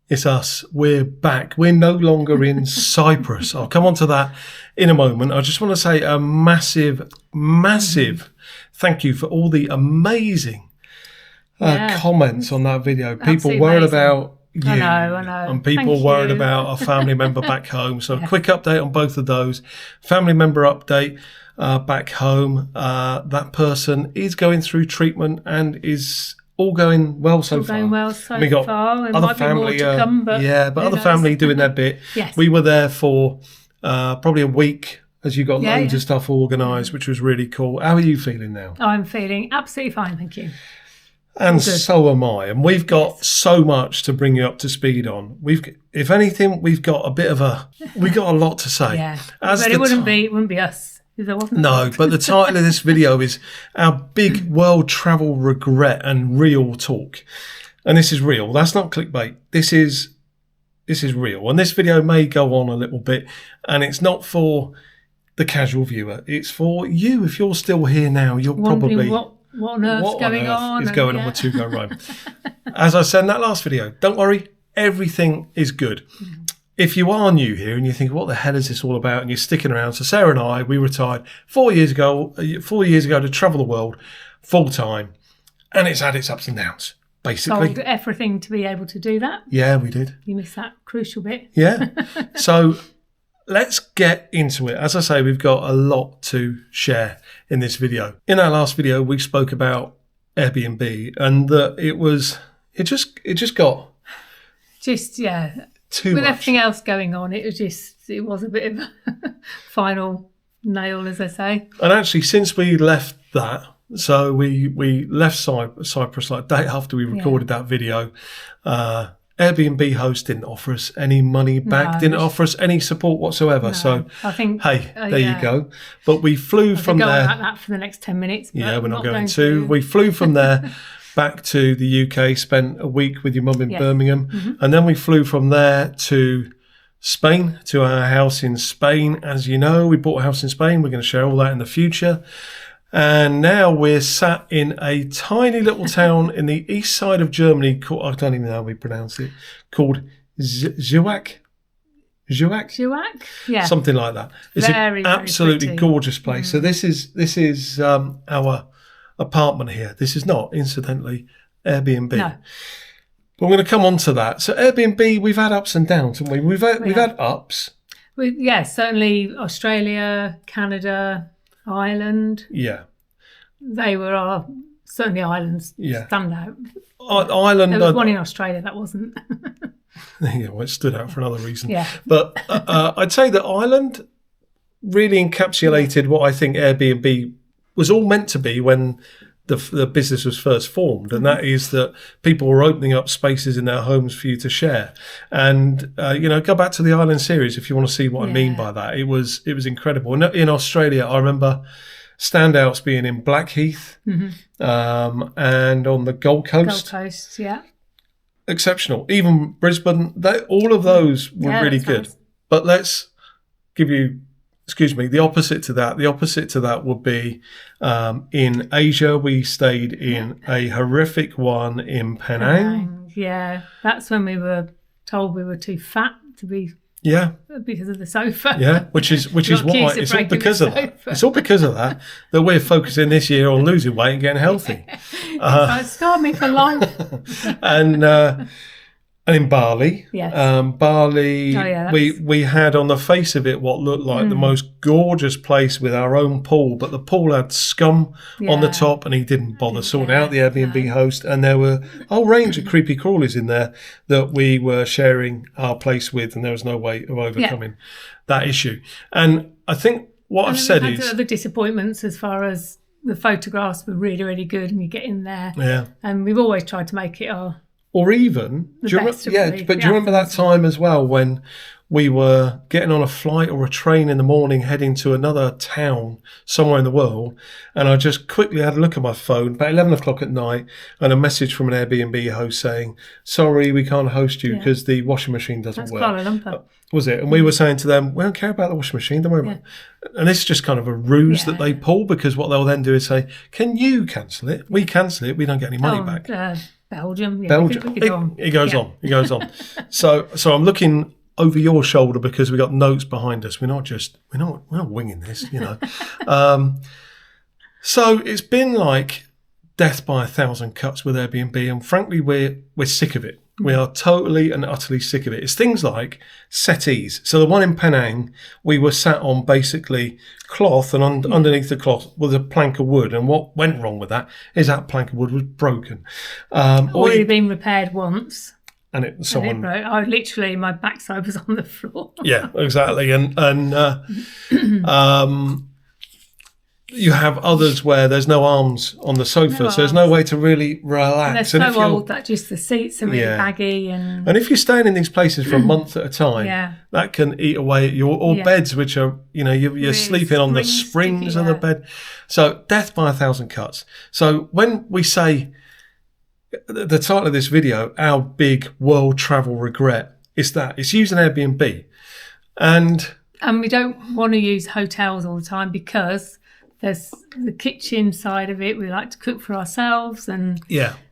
It's us. We're back. We're no longer in Cyprus. I'll come on to that in a moment. I just want to say a massive, massive thank you for all the amazing comments on that video. People worried about you. I know. And people worried about a family member back home. So a quick update on both of those. Family member update back home. That person is going through treatment and is all going well so far. Going well so we got far. Other family, to come, but other family doing their bit. Yes. We were there for probably a week as you got loads of stuff organised, which was really cool. How are you feeling now? I'm feeling absolutely fine, thank you. And so am I. And we've got so much to bring you up to speed on. If anything, we've got a lot to say. Yeah, but it wouldn't be us. No, but the title of this video is Our Big World Travel Regret and Real Talk. And this is real. That's not clickbait. This is real. And this video may go on a little bit, and it's not for the casual viewer. It's for you. If you're still here now, you're probably what on earth's going on? Is going on with To Go Rome. As I said in that last video, don't worry, everything is good. If you are new here and you think, what the hell is this all about? And you're sticking around. So Sarah and I, we retired 4 years ago to travel the world full time. And it's had its ups and downs, basically. Sold everything to be able to do that. Yeah, we did. You missed that crucial bit. Yeah. So let's get into it. As I say, we've got a lot to share in this video. In our last video, we spoke about Airbnb and that it just got too with much. Everything else going on, it was a bit of a final nail, as I say. And actually, since we left that, so we left Cyprus like a day after we recorded that video, Airbnb host didn't offer us any money back, didn't offer us any support whatsoever. No, so I think, hey, there you go. But we flew from there. About that for the next 10 minutes. Yeah, we're not going to. We flew from there back to the UK, spent a week with your mum in Birmingham, and then we flew from there to Spain, to our house in Spain. As you know, we bought a house in Spain. We're going to share all that in the future. And now we're sat in a tiny little town in the east side of Germany called, I don't even know how we pronounce it, called Zurich? Yeah. Something like that. It's an absolutely gorgeous place. So this is our apartment here. This is not, incidentally, Airbnb. No. But we're going to come on to that. So Airbnb, we've had ups and downs, haven't we? We've had ups. Certainly Australia, Canada, Ireland. Yeah. They were certainly islands stand out. Ireland. There was one in Australia that wasn't. It stood out for another reason. Yeah. But I'd say that Ireland really encapsulated what I think Airbnb was all meant to be when the business was first formed, and that is that people were opening up spaces in their homes for you to share. And go back to the Island series if you want to see what I mean by that. It was incredible. And in Australia, I remember standouts being in Blackheath and on the Gold Coast. Gold Coast, yeah. Exceptional. Even Brisbane, all of those were really good. Nice. But let's give you, the opposite to that. The opposite to that would be in Asia. We stayed in a horrific one in Penang. Yeah, that's when we were told we were too fat to be. Yeah, because of the sofa. Yeah, which is why it's all because of that. It's all because of that we're focusing this year on losing weight and getting healthy. It scarred me for life. And in Bali, Bali, we had on the face of it what looked like the most gorgeous place with our own pool, but the pool had scum on the top, and he didn't bother sorting out the Airbnb host, and there were a whole range of creepy crawlies in there that we were sharing our place with, and there was no way of overcoming that issue. And I think what I've said is the disappointments as far as the photographs were really, really good, and you get in there, and we've always tried to make it our. Or even, do you remember that time as well when we were getting on a flight or a train in the morning heading to another town somewhere in the world, and I just quickly had a look at my phone about 11 o'clock at night and a message from an Airbnb host saying, sorry, we can't host you because the washing machine doesn't work. That's Kuala Lumpur. Was it? And we were saying to them, we don't care about the washing machine, don't worry about it. And this is just kind of a ruse that they pull, because what they'll then do is say, can you cancel it? We cancel it, we don't get any money back. Belgium. Yeah, Belgium. It goes on. It goes on. So I'm looking over your shoulder because we got notes behind us. We're not winging this, you know. So it's been like death by 1,000 cuts with Airbnb, and frankly, we're sick of it. We are totally and utterly sick of it. It's things like settees. So the one in Penang, we were sat on basically cloth, and underneath the cloth was a plank of wood. And what went wrong with that is that plank of wood was broken. Already been repaired once. And it broke. I literally, my backside was on the floor. Yeah, exactly. And you have others where there's no arms on the sofa, so there's no way to really relax. And they're so old that just the seats are really baggy. And if you're staying in these places for a month at a time, that can eat away at your beds, which are, you know, you're really sleeping on the springs of the bed. So death by 1,000 cuts. So when we say the title of this video, our big world travel regret, is that it's using Airbnb. And we don't want to use hotels all the time because there's the kitchen side of it. We like to cook for ourselves, and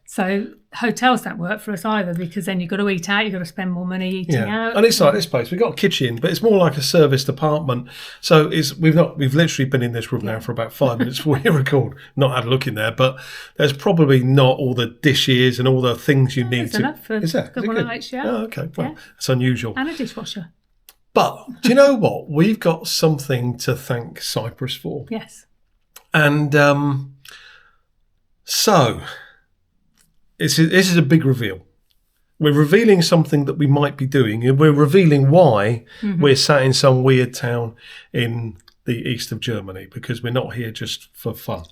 so hotels don't work for us either because then you've got to eat out, you've got to spend more money eating out. And it's like this place, we've got a kitchen, but it's more like a serviced apartment. So we've literally been in this room now for about 5 minutes before we record. Not had a look in there, but there's probably not all the dishes and all the things you need to. Enough for is that? Is it good? Oh, okay. Well, it's unusual. And a dishwasher. But do you know what? We've got something to thank Cyprus for. Yes. And so this is a big reveal. We're revealing something that we might be doing, and we're revealing why we're sat in some weird town in the east of Germany, because we're not here just for fun.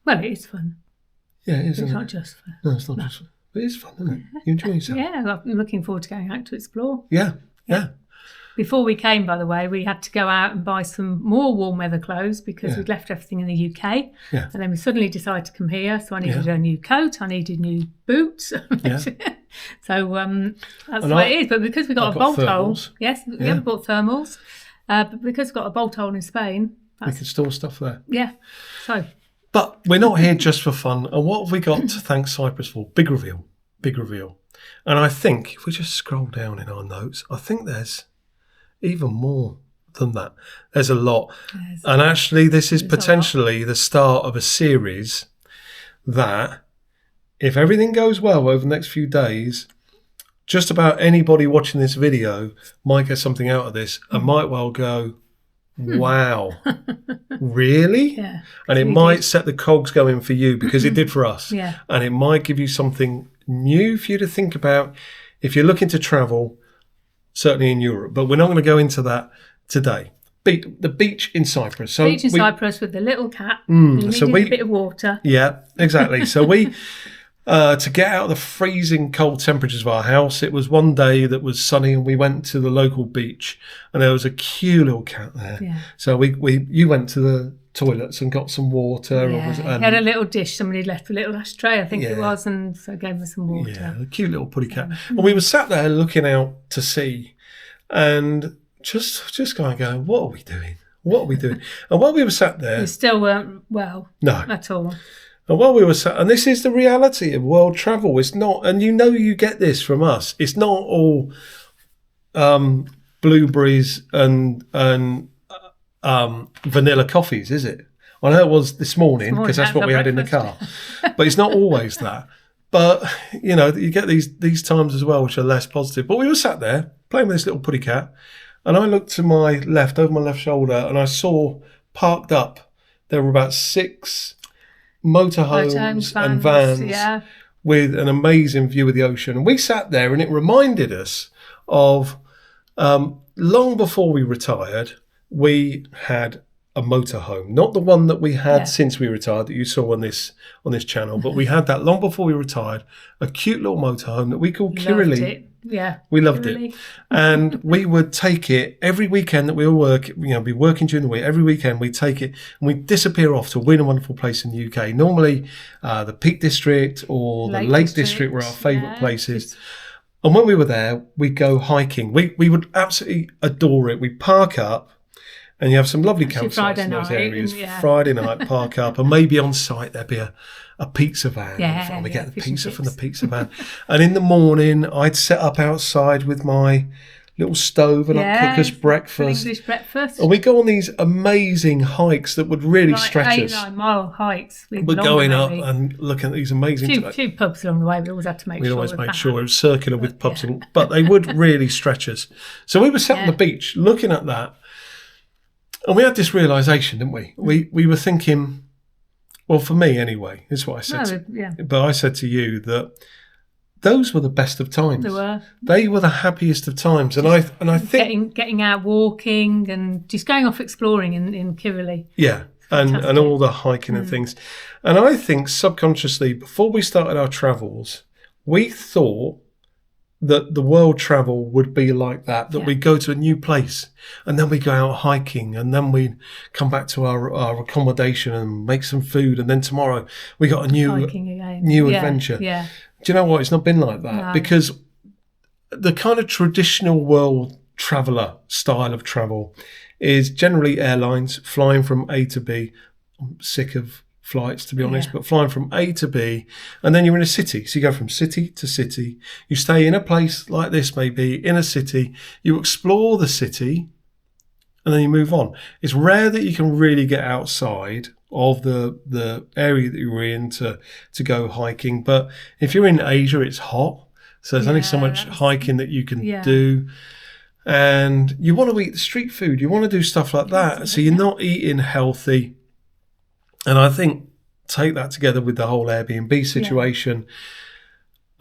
Well, it is fun. Yeah, it is. It's not just fun. No, it's not just fun. But it is fun, isn't it? You enjoy yourself. Yeah, I'm looking forward to going out to explore. Yeah. Before we came, by the way, we had to go out and buy some more warm weather clothes because we'd left everything in the UK. Yeah. And then we suddenly decided to come here. So I needed a new coat. I needed new boots. Yeah. So that's what it is. But because we got a bolt hole. Yes, we haven't bought thermals. But because we've got a bolt hole in Spain. We can store stuff there. Yeah. So. But we're not here just for fun. And what have we got to thank Cyprus for? Big reveal. And I think if we just scroll down in our notes, I think there's even more than that. There's a lot. And actually, this is potentially the start of a series that, if everything goes well over the next few days, just about anybody watching this video might get something out of this and might well go, wow, really? Yeah. And it might set the cogs going for you, because it did for us. Yeah. And it might give you something new for you to think about if you're looking to travel, certainly in Europe. But we're not going to go into that today. The beach in Cyprus. So beach in Cyprus with the little cat. So a bit of water. Yeah, exactly. So we, to get out of the freezing cold temperatures of our house, it was one day that was sunny, and we went to the local beach, and there was a cute little cat there. Yeah. So you went to the toilets and got some water. Yeah, he had a little dish. Somebody left a little ashtray, I think it was, and so I gave her some water. Yeah, a cute little putty cat. And we were sat there looking out to sea, and just going, what are we doing? And while we were sat there, we still weren't well. No, at all. And while we were sat, and this is the reality of world travel. It's not, and you get this from us. It's not all blueberries and vanilla coffees, is it? I know it was this morning because that's what we had in the car, but it's not always that. But you get these times as well which are less positive. But we were sat there playing with this little putty cat, and I looked to my left, over my left shoulder, and I saw parked up there were about 6 motorhomes and vans with an amazing view of the ocean. And we sat there, and it reminded us of long before we retired, we had a motorhome, not the one that we had since we retired that you saw on this channel, but we had that long before we retired, a cute little motorhome that we called Kirili. Yeah, we loved it, and we would take it every weekend that we were be working during the week. Every weekend we'd take it and we'd disappear off to a weird and wonderful place in the UK. Normally, the Peak District or the Lake District were our favourite places. And when we were there, we'd go hiking. We would absolutely adore it. We'd park up, and you have some lovely Actually, campsites Friday in those night, areas. yeah. Friday night, park up, and maybe on site there'd be a pizza van. Yeah, and we get the fish and pizza from the chips. pizza van. And in the morning, I'd set up outside with my little stove and I'd cook us breakfast. English breakfast. And we go on these amazing hikes that would really Like stretch 8-9 mile hikes. We're going up and looking at these amazing... Few pubs along the way, we always had to make sure. We'd always make sure it was circular with pubs, but they would really stretch us. So we were sat on the beach looking at that, and we had this realisation, didn't we? We were thinking, well, for me anyway, this is what I said. But I said to you that those were the best of times. They were. They were the happiest of times, and I think getting out walking and just going off exploring in Kirrily. Yeah, and all the hiking and things. And I think subconsciously, before we started our travels, we thought that the world travel would be like that we go to a new place and then we go out hiking and then we come back to our accommodation and make some food, and then tomorrow we got a new adventure. Yeah. Do you know what? It's not been like that, because the kind of traditional world traveller style of travel is generally airlines, flying from A to B. I'm sick of flights, to be honest, but flying from A to B, and then you're in a city. So you go from city to city. You stay in a place like this, maybe in a city. You explore the city, and then you move on. It's rare that you can really get outside of the area that you're in to go hiking. But if you're in Asia, it's hot, so there's only so much hiking that you can do. And you want to eat the street food. You want to do stuff like that. So you're not eating healthy. And I think take that together with the whole Airbnb situation.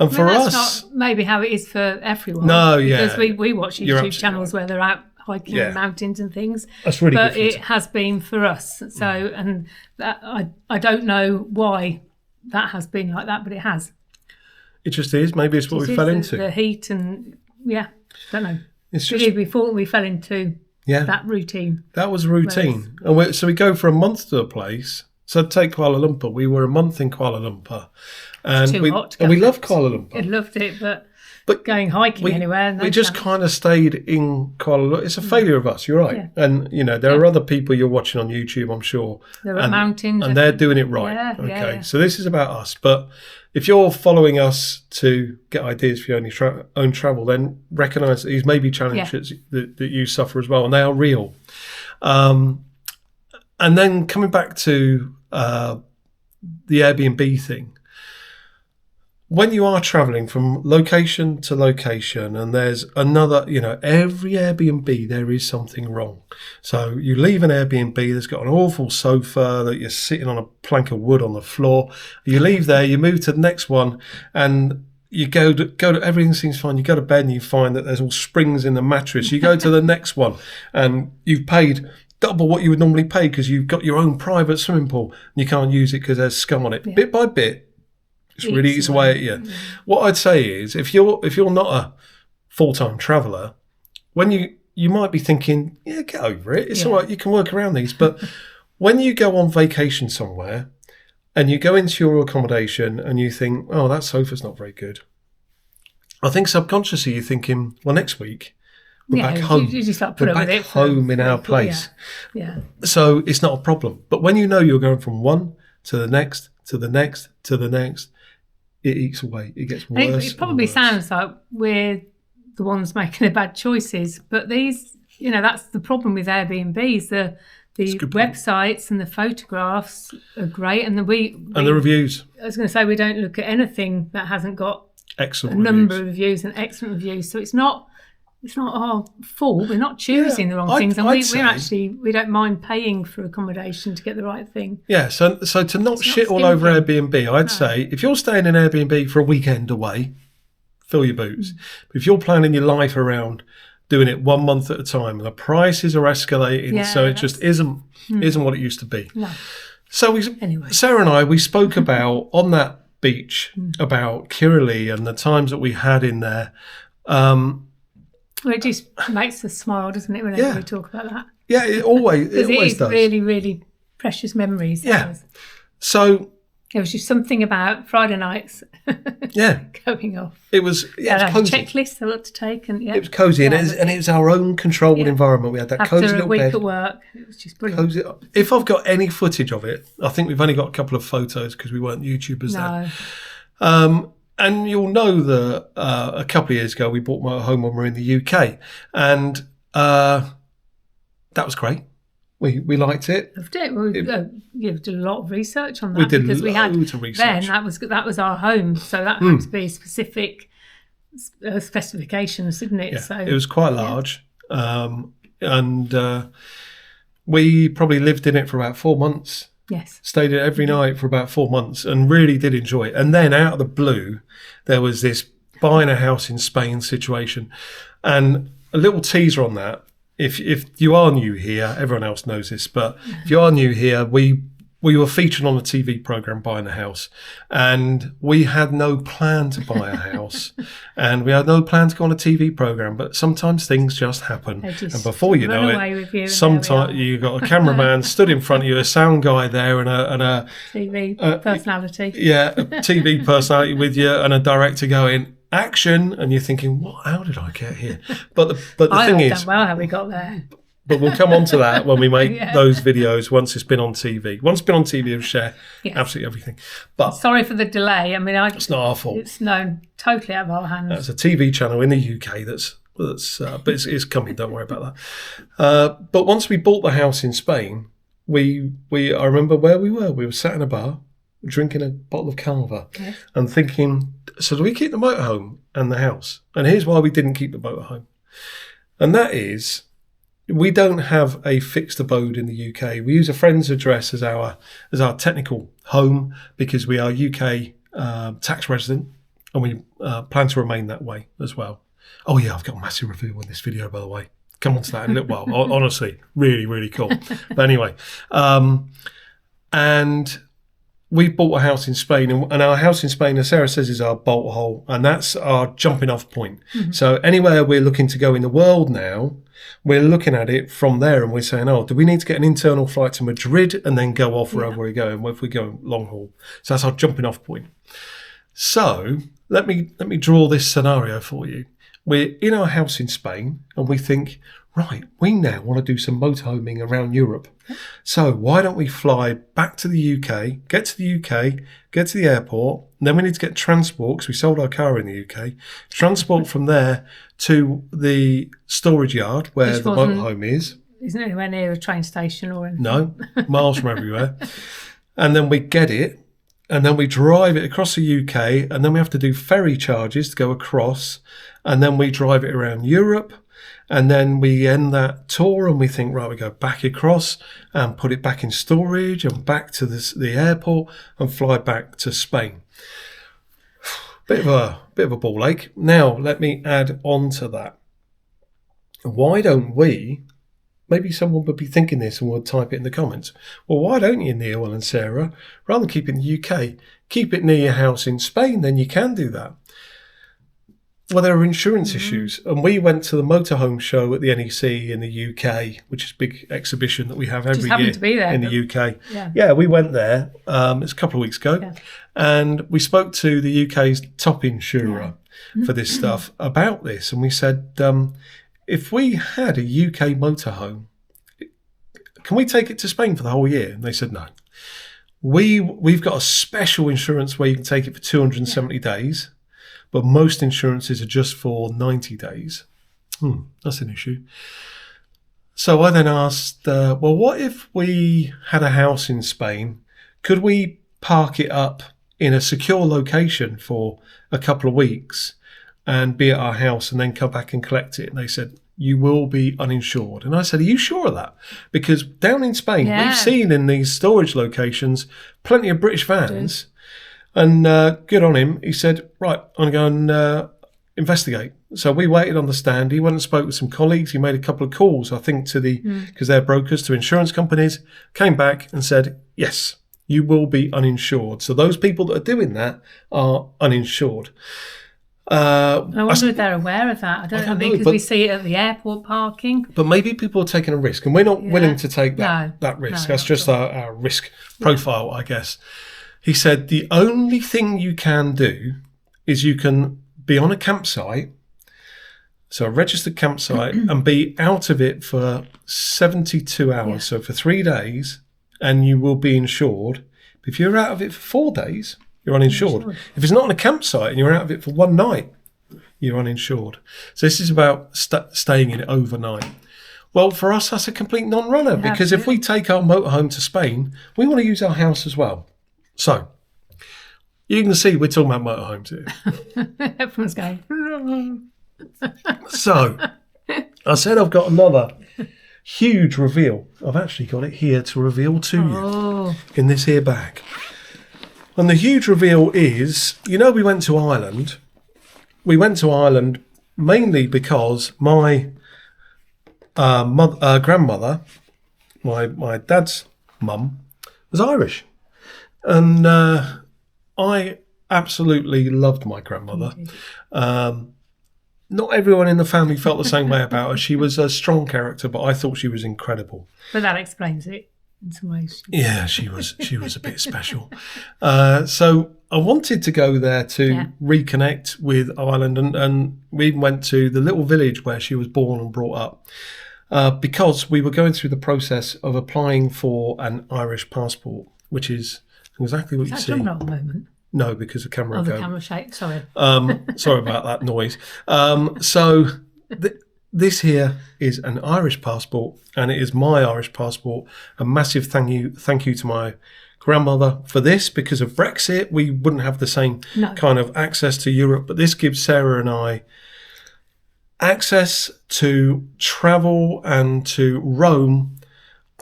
And for us... That's not maybe how it is for everyone. No, because we watch YouTube channels where they're out hiking in mountains and things. That's really good. But it has been for us. So, and that, I don't know why that has been like that, but it has. It just is. Maybe it's what we fell into. The heat and, don't know. It's just... Before we fell into that routine. That was routine. And so we go for a month to a place. So take Kuala Lumpur. We were a month in Kuala Lumpur. And too hot to go. And we loved Kuala Lumpur. I loved it, but going hiking anywhere. We just kind of stayed in Kuala Lumpur. It's a failure of us, you're right. Yeah. And, there are other people you're watching on YouTube, I'm sure. There are mountains. And they're doing it right. Yeah, So this is about us. But if you're following us to get ideas for your own travel, then recognise that these may be challenges that you suffer as well, and they are real. And then coming back to the Airbnb thing, when you are traveling from location to location and there's another, every Airbnb, there is something wrong. So you leave an Airbnb that's got an awful sofa that you're sitting on a plank of wood on the floor. You leave there, you move to the next one, and you go to everything seems fine. You go to bed and you find that there's all springs in the mattress. You go to the next one and you've paid double what you would normally pay because you've got your own private swimming pool and you can't use it because there's scum on it. Bit by bit, it's really eats away at you. Yeah. What I'd say is, if you're not a full-time traveller, when you might be thinking, get over it. It's all right. You can work around these. But when you go on vacation somewhere and you go into your accommodation and you think, oh, that sofa's not very good, I think subconsciously you're thinking, well, next week we're back home. You just like we're back home in our place. Yeah. So it's not a problem. But when you know you're going from one to the next, to the next, to the next, it eats away. It gets worse. It probably sounds like we're the ones making the bad choices, but these, that's the problem with Airbnbs. The websites and the photographs are great, and the reviews. I was going to say, we don't look at anything that hasn't got excellent number of reviews and excellent reviews. So it's not our fault. We're not choosing the wrong things, and we don't mind paying for accommodation to get the right thing. Yeah, so to not shit all over Airbnb, I'd say if you're staying in Airbnb for a weekend away, fill your boots. But if you're planning your life around doing it 1 month at a time, and the prices are escalating, so it just isn't what it used to be. No. So Sarah and I, we spoke about on that beach about Kirrily and the times that we had in there. Well, it just makes us smile, doesn't it, whenever we talk about that? Yeah, it always does. Really, really precious memories. Yeah. So There was just something about Friday nights going off. It was, it was cozy. Checklist I had to take. And it was cozy. And it was our own controlled environment. We had that cozy little bed. After a week at work, it was just brilliant. Cozy. If I've got any footage of it, I think we've only got a couple of photos because we weren't YouTubers then. And you'll know that a couple of years ago we bought Motorhome when we were in the UK. And that was great. We liked it. Loved it. We did a lot of research on that. We did because we had loads of research. Then that was our home, so that had to be specific specifications, didn't it? Yeah, so it was quite large, and we probably lived in it for about 4 months. Yes, stayed in it every night for about 4 months, and really did enjoy it. And then out of the blue, there was this buying a house in Spain situation, and a little teaser on that. If you are new here, everyone else knows this, but if you are new here, we were featured on a TV program buying a house, and we had no plan to buy a house, and we had no plan to go on a TV program. But sometimes things just happen, and before you know it, sometimes you got a cameraman stood in front of you, a sound guy there, and a TV personality, a TV personality with you, and a director going, action, and you're thinking, "What? How did I get here?" But the thing is, done well how we got there. But we'll come on to that when we make those videos. Once it's been on TV, we'll share absolutely everything. But sorry for the delay. I mean, it's not our fault. It's totally out of our hands. That's a TV channel in the UK that's but it's coming. Don't worry about that. But once we bought the house in Spain, I remember where we were. We were sat in a bar, drinking a bottle of Cava, and thinking, so do we keep the motorhome and the house? And here's why we didn't keep the motorhome. And that is, we don't have a fixed abode in the UK. We use a friend's address as our technical home because we are UK tax resident, and we plan to remain that way as well. Oh yeah, I've got a massive review on this video, by the way. Come on to that in a little while. Honestly, really, really cool. But anyway, and we bought a house in Spain, and our house in Spain, as Sarah says, is our bolt hole, and that's our jumping off point. Mm-hmm. So anywhere we're looking to go in the world now, we're looking at it from there, and we're saying, oh, do we need to get an internal flight to Madrid and then go off wherever we're going, if we go long haul? So that's our jumping off point. So let me draw this scenario for you. We're in our house in Spain, and we think, right, we now want to do some motorhoming around Europe. So why don't we fly back to the UK, get to the UK, get to the airport, and then we need to get transport, because we sold our car in the UK, transport from there to the storage yard where the motorhome is. Isn't it anywhere near a train station or anything? No, miles from everywhere. And then we get it, and then we drive it across the UK, and then we have to do ferry charges to go across, and then we drive it around Europe. And then we end that tour and we think, right, we go back across and put it back in storage and back to the airport and fly back to Spain. Bit of a ball ache. Now, let me add on to that. Why don't we, maybe someone would be thinking this and would type it in the comments. Well, why don't you, Neil and Sarah, rather than keep it in the UK, keep it near your house in Spain, then you can do that. Well, there are insurance issues, and we went to the Motorhome show at the NEC in the UK, which is a big exhibition that we have every year to be there, in the UK. Yeah, we went there. It's a couple of weeks ago, and we spoke to the UK's top insurer for this stuff about this, and we said, if we had a UK motorhome, can we take it to Spain for the whole year? And they said no. We've got a special insurance where you can take it for 270 days. But most insurances are just for 90 days. That's an issue. So I then asked, well, what if we had a house in Spain? Could we park it up in a secure location for a couple of weeks and be at our house and then come back and collect it? And they said, you will be uninsured. And I said, are you sure of that? Because down in Spain, we've seen in these storage locations plenty of British vans. And good on him. He said, right, I'm going to investigate. So we waited on the stand. He went and spoke with some colleagues. He made a couple of calls, I think, to because they're brokers, to insurance companies, came back and said, yes, you will be uninsured. So those people that are doing that are uninsured. I wonder if they're aware of that. I don't know, because we see it at the airport parking. But maybe people are taking a risk, and we're not willing to take that risk. That's just our risk profile, I guess. He said the only thing you can do is you can be on a campsite, so a registered campsite, and be out of it for 72 hours, so for 3 days, and you will be insured. If you're out of it for 4 days, you're uninsured. If it's not on a campsite and you're out of it for one night, you're uninsured. So this is about staying in it overnight. Well, for us, that's a complete non-runner, because if we take our motorhome to Spain, we want to use our house as well. So you can see we're talking about motorhomes here. Everyone's going. So I said I've got another huge reveal. I've actually got it here to reveal to you in this here bag. And the huge reveal is, we went to Ireland. We went to Ireland mainly because my grandmother, my dad's mum, was Irish. And I absolutely loved my grandmother. Not everyone in the family felt the same way about her. She was a strong character, but I thought she was incredible. But that explains it in some ways. Yeah, she was a bit special. So I wanted to go there to reconnect with Ireland, and we went to the little village where she was born and brought up, because we were going through the process of applying for an Irish passport, which is exactly what you see. At the moment. No, because the camera. Oh, the camera shake. Sorry. Sorry about that noise. So this here is an Irish passport, and it is my Irish passport. A massive thank you to my grandmother for this. Because of Brexit, we wouldn't have the same kind of access to Europe, but this gives Sarah and I access to travel and to roam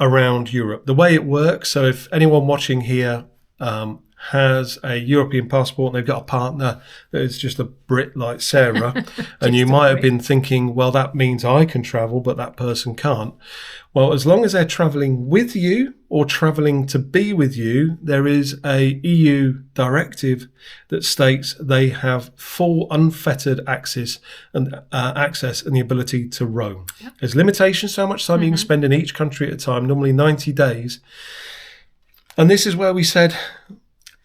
around Europe. The way it works, so if anyone watching here has a European passport and they've got a partner that is just a Brit like Sarah, and you might have been thinking, well, that means I can travel, but that person can't. Well, as long as they're travelling with you or travelling to be with you, there is a EU directive that states they have full unfettered access and the ability to roam. Yep. There's limitations to how much time you can spend in each country at a time, normally 90 days. And this is where we said,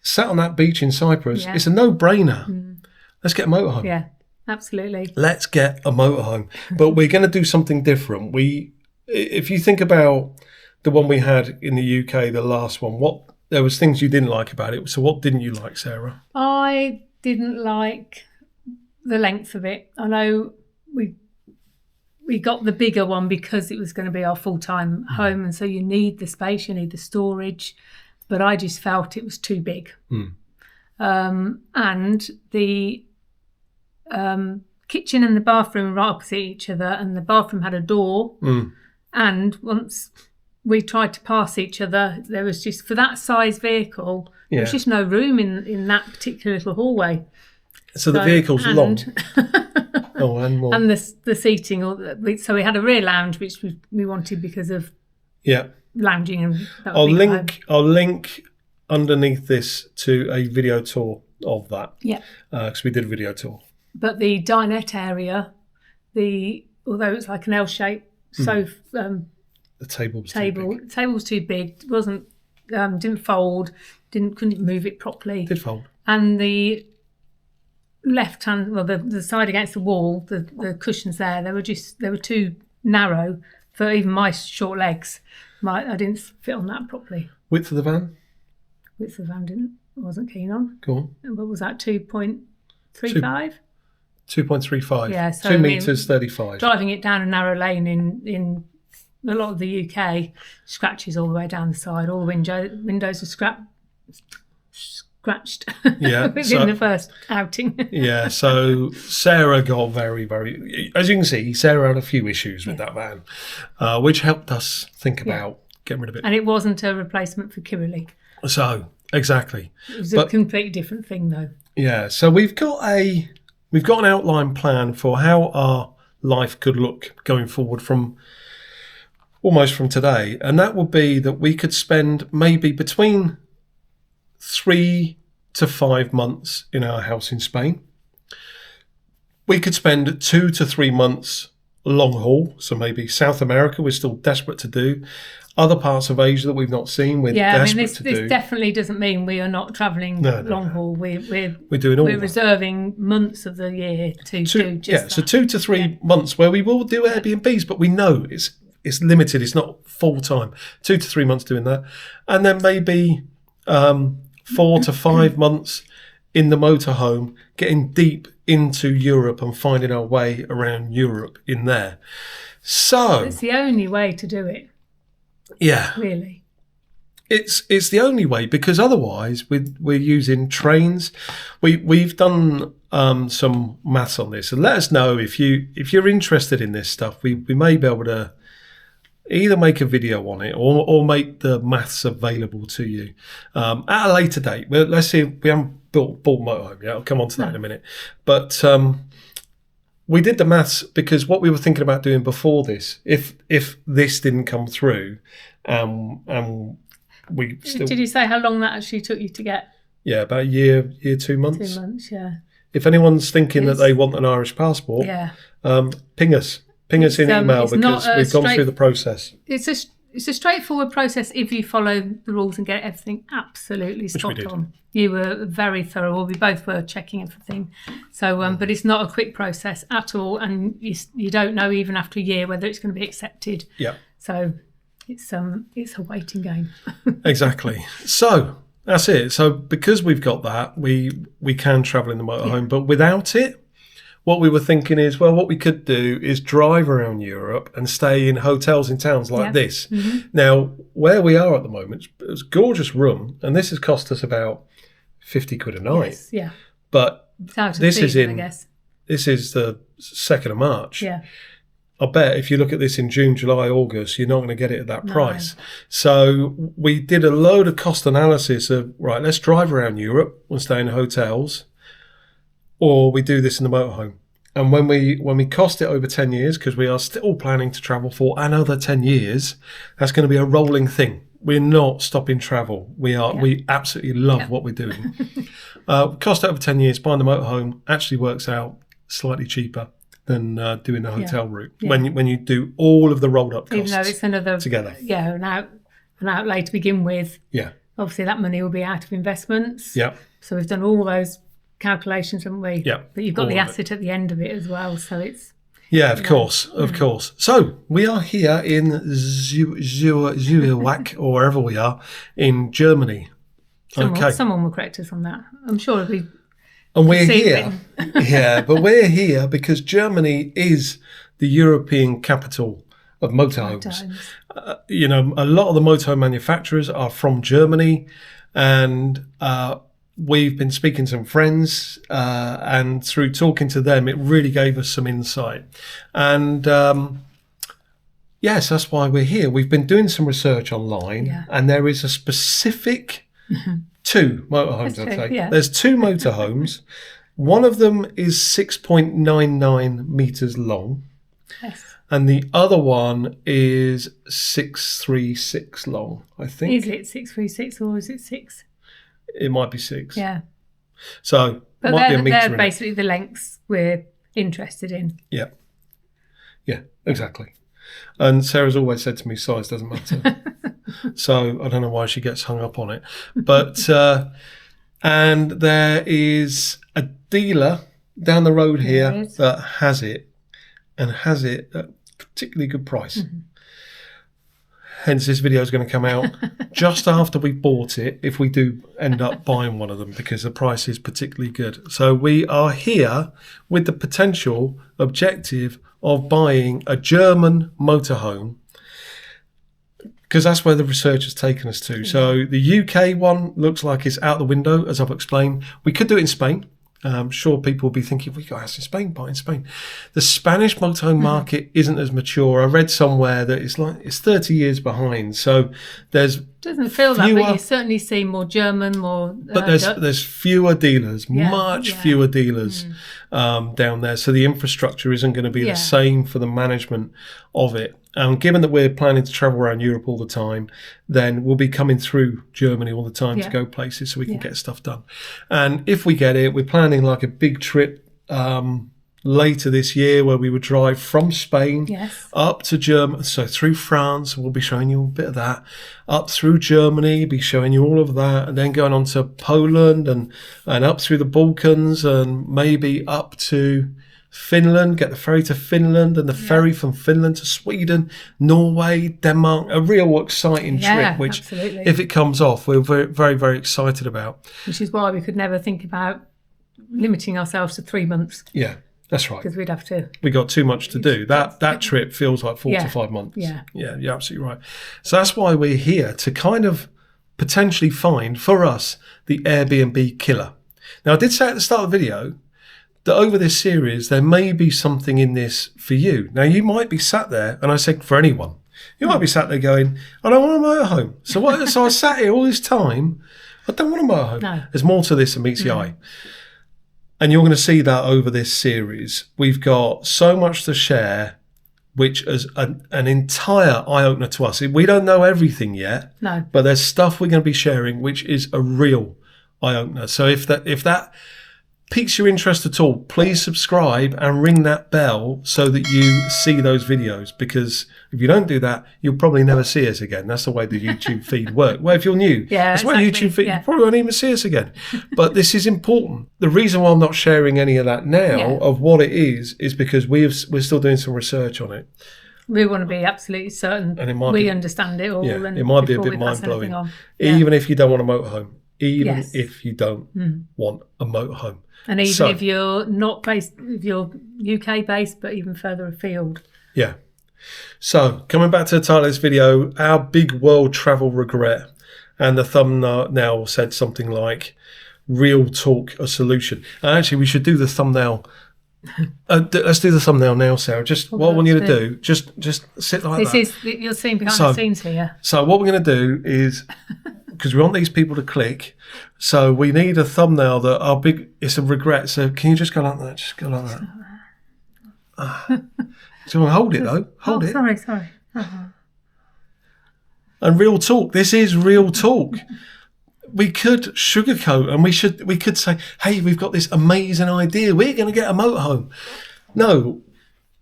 sat on that beach in Cyprus, it's a no-brainer. Let's get a motorhome. Yeah, absolutely. Let's get a motorhome. But we're going to do something different. If you think about the one we had in the UK, the last one, there was things you didn't like about it. So what didn't you like, Sarah? I didn't like the length of it. I know we got the bigger one because it was going to be our full-time home, and so you need the space, you need the storage. But I just felt it was too big. And the kitchen and the bathroom were right opposite each other, and the bathroom had a door. And once we tried to pass each other, there was just, for that size vehicle, there was just no room in that particular little hallway. So the vehicle's long. And more. And the seating. So we had a rear lounge, which we wanted because of... lounging, and I'll link underneath this to a video tour of that. Because we did a video tour. But the dinette area, although it's like an L-shape sofa, the table was too big. It wasn't didn't fold, couldn't move it properly. Did fold. And the left hand, the side against the wall, the cushions there, they were too narrow for even my short legs. I didn't fit on that properly. Width of the van? Width of the van I wasn't keen on. Go on. What was that, 2.35? 2.35. Yeah. So 2 metres 35. Driving it down a narrow lane in a lot of the UK, scratches all the way down the side. All the windows were scratched within the first outing. Yeah, so Sarah got very, very... As you can see, Sarah had a few issues with that van, which helped us think about getting rid of it. And it wasn't a replacement for Kirili. So, exactly. It was a completely different thing, though. Yeah, so we've got an outline plan for how our life could look going forward from today, and that would be that we could spend maybe between 3 to 5 months in our house in Spain. We could spend 2 to 3 months long haul, so maybe South America we're still desperate to do. other parts of Asia that we've not seen. We're desperate to do. This definitely doesn't mean we are not travelling long haul. We're doing all. We're reserving months of the year to do just that. So 2 to 3 months where we will do Airbnbs, but we know it's limited. It's not full time. 2 to 3 months doing that, and then maybe 4 to 5 months in the motorhome, getting deep into Europe and finding our way around Europe in there. So it's the only way to do it. Yeah, really, it's the only way, because otherwise we're using trains. We've done some maths on this, and let us know if you're interested in this stuff. We may be able to either make a video on it or make the maths available to you at a later date. Well, let's see. We haven't bought motorhome yet. I'll come on to that in a minute, but. We did the maths because what we were thinking about doing before this, if this didn't come through, we still... Did you say how long that actually took you to get? Yeah, about a year, 2 months. 2 months, yeah. If anyone's thinking that they want an Irish passport, ping us in email, because we've gone through the process. It's a straightforward process if you follow the rules and get everything absolutely spot on. You were very thorough. We both were checking everything. So, but it's not a quick process at all, and you don't know even after a year whether it's going to be accepted. Yeah. So it's a waiting game. Exactly. So that's it. So because we've got that, we can travel in the motorhome, but without it, what we were thinking is, well, what we could do is drive around Europe and stay in hotels in towns like this. Mm-hmm. Now, where we are at the moment, it's a gorgeous room, and this has cost us about 50 quid a night. Yes, yeah. But this is I guess. This is the 2nd of March. Yeah. I bet if you look at this in June, July, August, you're not going to get it at that price. So we did a load of cost analysis of, right, let's drive around Europe and stay in hotels, or we do this in the motorhome. And when we cost it over 10 years, because we are still planning to travel for another 10 years, that's going to be a rolling thing. We're not stopping travel. We absolutely love what we're doing. Cost it over 10 years, buying the motorhome actually works out slightly cheaper than doing the hotel route when you do all of the rolled up costs. Even though it's another together. Yeah, an outlay to begin with. Yeah. Obviously that money will be out of investments. Yeah. So we've done all those calculations, haven't we? Yeah. But you've got the asset at the end of it as well, so it's... Yeah, of course. So we are here in Zurich, or wherever we are, in Germany. Someone will correct us on that. I'm sure it'll be... And we're here. Yeah, but we're here because Germany is the European capital of motorhomes. A lot of the motorhome manufacturers are from Germany, and we've been speaking to some friends, and through talking to them, it really gave us some insight. And yes, that's why we're here. We've been doing some research online, and there is a specific 2 motorhomes, I'd say. Yeah. There's 2 motorhomes. One of them is 6.99 metres long. Yes. And the other one is 636 long, I think. Is it 636 or is it 6? It might be 6. Yeah. So but might be a metre. They're basically the lengths we're interested in. Yeah. Yeah, exactly. And Sarah's always said to me, size doesn't matter. So I don't know why she gets hung up on it. But and there is a dealer down the road here that has it, and has it at a particularly good price. Mm-hmm. Hence, this video is going to come out just after we bought it, if we do end up buying one of them, because the price is particularly good. So we are here with the potential objective of buying a German motorhome, because that's where the research has taken us to. So the UK one looks like it's out the window, as I've explained. We could do it in Spain. I'm sure people will be thinking, we got house in Spain, buy in Spain. The Spanish motorhome market isn't as mature. I read somewhere that it's 30 years behind. So there's doesn't feel that, but you certainly see more German, more but there's fewer dealers, much fewer dealers down there. So the infrastructure isn't going to be the same for the management of it. And given that we're planning to travel around Europe all the time, then we'll be coming through Germany all the time to go places so we can get stuff done. And if we get it, we're planning like a big trip, later this year where we would drive from Spain Yes. up to Germany, so through France, we'll be showing you a bit of that, up through Germany, be showing you all of that, and then going on to Poland and up through the Balkans and maybe up to Finland, get the ferry to Finland and the ferry from Finland to Sweden, Norway, Denmark, a real exciting trip, which absolutely. if it comes off, we're very, very, very excited about. Which is why we could never think about limiting ourselves to 3 months. Yeah, that's right. Because we'd have to. We got too much to do. That trip feels like 4 to 5 months. Yeah. Yeah, you're absolutely right. So that's why we're here, to kind of potentially find, for us, the Airbnb killer. Now, I did say at the start of the video that over this series, there may be something in this for you. Now, you might be sat there, and I said for anyone, you might be sat there going, I don't want a motorhome. So I sat here all this time, I don't want a motorhome. No. There's more to this than meets the eye. And you're going to see that over this series. We've got so much to share, which is an entire eye-opener to us. We don't know everything yet, but there's stuff we're going to be sharing, which is a real eye-opener. So if that piques your interest at all, please subscribe and ring that bell so that you see those videos, because if you don't do that, you'll probably never see us again. That's the way the YouTube feed works. Well, if you're new, that's why YouTube feed, you probably won't even see us again. But this is important. The reason why I'm not sharing any of that now of what it is because we're still doing some research on it. We want to be absolutely certain and it might understand it all. Yeah, and it might be a bit mind-blowing. Even if you don't want a motorhome. Even if you don't want a motorhome. And even if you're not based, if you're UK based, but even further afield. Yeah. So coming back to the title of this video, our big world travel regret, and the thumbnail said something like, "Real talk, a solution." And actually, we should do the thumbnail. Let's do the thumbnail now, Sarah. Just what I want you to do, just sit like that. This is you're seeing behind the scenes here. So what we're going to do is, because we want these people to click, so we need a thumbnail that our big, it's a regret. So can you just go like that? Just go like that. So hold it though. Hold it. Sorry. And real talk. This is real talk. We could sugarcoat and we could say, hey, we've got this amazing idea. We're going to get a motorhome. No,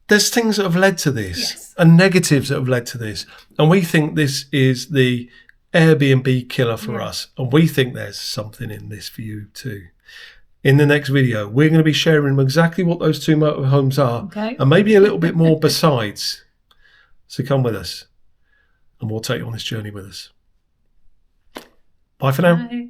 there's things that have led to this and negatives that have led to this. And we think this is the Airbnb killer for us. And we think there's something in this for you too. In the next video, we're going to be sharing exactly what those 2 motorhomes are and maybe a little bit more besides. So come with us and we'll take you on this journey with us. Bye for now. Bye.